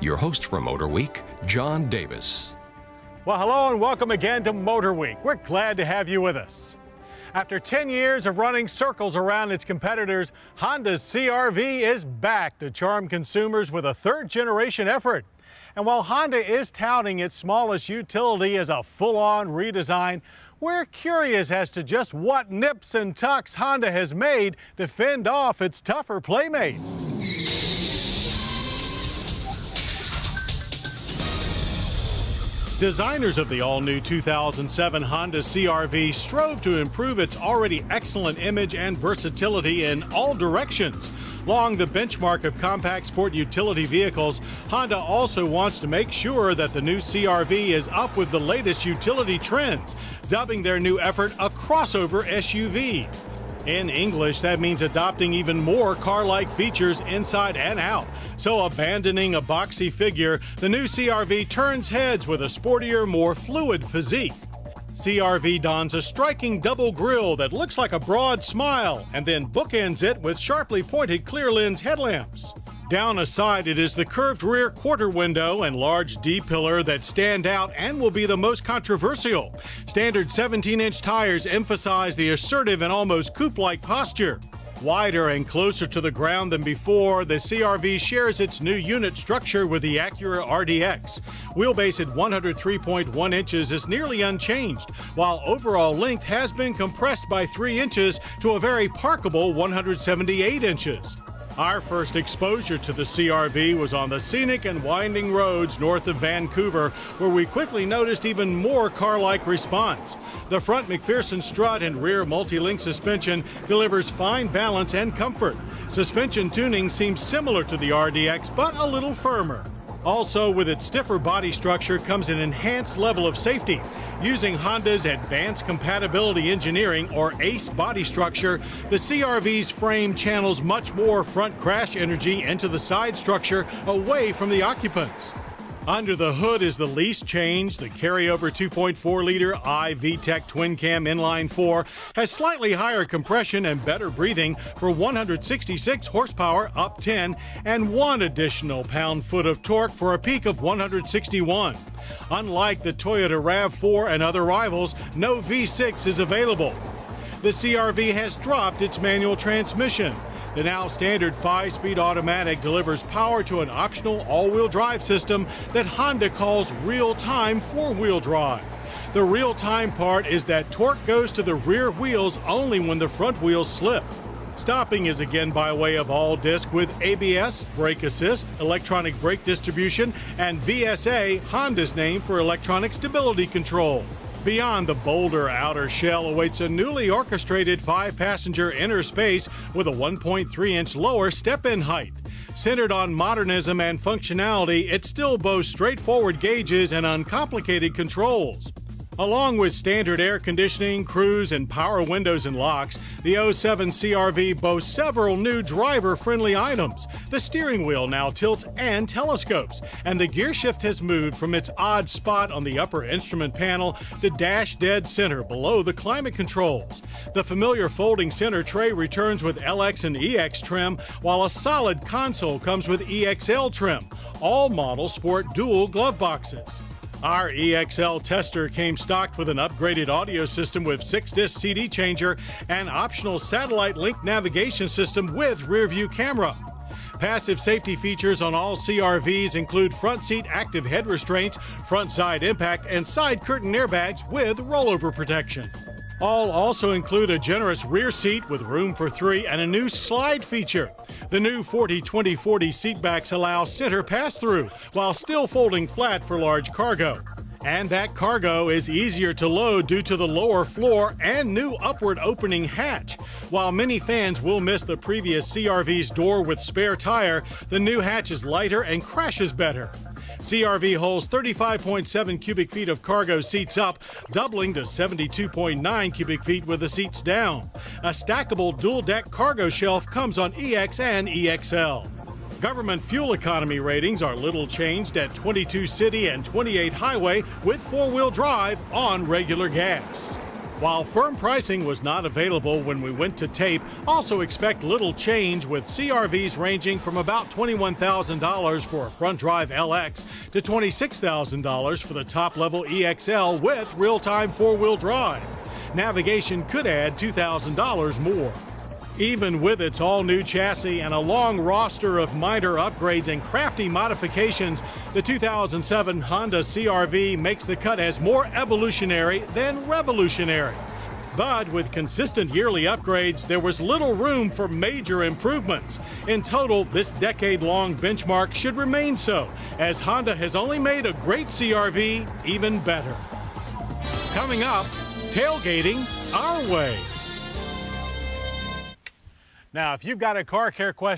Your host for Motorweek, John Davis. Well, hello and welcome again to Motorweek. We're glad to have you with us. After 10 years of running circles around its competitors, Honda's CR-V is back to charm consumers with a third-generation effort. And while Honda is touting its smallest utility as a full-on redesign, we're curious as to just what nips and tucks Honda has made to fend off its tougher playmates. Designers of the all-new 2007 Honda CR-V strove to improve its already excellent image and versatility in all directions. Along the benchmark of compact sport utility vehicles, Honda also wants to make sure that the new CR-V is up with the latest utility trends, dubbing their new effort a crossover SUV. In English, that means adopting even more car-like features inside and out. So abandoning a boxy figure, the new CR-V turns heads with a sportier, more fluid physique. CR-V dons a striking double grille that looks like a broad smile and then bookends it with sharply pointed clear lens headlamps. Down aside, it is the curved rear quarter window and large D-pillar that stand out and will be the most controversial. Standard 17-inch tires emphasize the assertive and almost coupe-like posture. Wider and closer to the ground than before, the CR-V shares its new unit structure with the Acura RDX. Wheelbase at 103.1 inches is nearly unchanged, while overall length has been compressed by 3 inches to a very parkable 178 inches. Our first exposure to the CR-V was on the scenic and winding roads north of Vancouver, where we quickly noticed even more car-like response. The front McPherson strut and rear multi-link suspension delivers fine balance and comfort. Suspension tuning seems similar to the RDX, but a little firmer. Also, with its stiffer body structure comes an enhanced level of safety. Using Honda's Advanced Compatibility Engineering, or ACE body structure, the CR-V's frame channels much more front crash energy into the side structure away from the occupants. Under the hood is the least change. The carryover 2.4-liter VTEC twin-cam inline-4 has slightly higher compression and better breathing for 166 horsepower up 10 and 1 additional pound-foot of torque for a peak of 161. Unlike the Toyota RAV4 and other rivals, no V6 is available. The CR-V has dropped its manual transmission. The now standard 5-speed automatic delivers power to an optional all-wheel drive system that Honda calls real-time 4-wheel drive. The real-time part is that torque goes to the rear wheels only when the front wheels slip. Stopping is again by way of all-disc with ABS, brake assist, electronic brake distribution, and VSA, Honda's name for electronic stability control. Beyond the bolder outer shell awaits a newly orchestrated 5-passenger inner space with a 1.3-inch lower step-in height. Centered on modernism and functionality, it still boasts straightforward gauges and uncomplicated controls. Along with standard air conditioning, cruise, and power windows and locks, the 07 CR-V boasts several new driver-friendly items. The steering wheel now tilts and telescopes, and the gear shift has moved from its odd spot on the upper instrument panel to dash dead center below the climate controls. The familiar folding center tray returns with LX and EX trim, while a solid console comes with EXL trim. All models sport dual glove boxes. Our EXL tester came stocked with an upgraded audio system with 6-disc CD changer and optional satellite link navigation system with rear-view camera. Passive safety features on all CR-Vs include front seat active head restraints, front side impact, and side curtain airbags with rollover protection. All also include a generous rear seat with room for 3 and a new slide feature. The new 40-20-40 seatbacks allow center pass-through while still folding flat for large cargo. And that cargo is easier to load due to the lower floor and new upward opening hatch. While many fans will miss the previous CR-V's door with spare tire, the new hatch is lighter and crashes better. CR-V holds 35.7 cubic feet of cargo seats up, doubling to 72.9 cubic feet with the seats down. A stackable dual-deck cargo shelf comes on EX and EXL. Government fuel economy ratings are little changed at 22 city and 28 highway with 4-wheel drive on regular gas. While firm pricing was not available when we went to tape, also expect little change with CRVs ranging from about $21,000 for a front drive LX to $26,000 for the top level EXL with real-time four-wheel drive. Navigation could add $2,000 more. Even with its all-new chassis and a long roster of minor upgrades and crafty modifications, the 2007 Honda CR-V makes the cut as more evolutionary than revolutionary. But with consistent yearly upgrades, there was little room for major improvements. In total, this decade-long benchmark should remain so, as Honda has only made a great CR-V even better. Coming up, tailgating our way. Now, if you've got a car care question,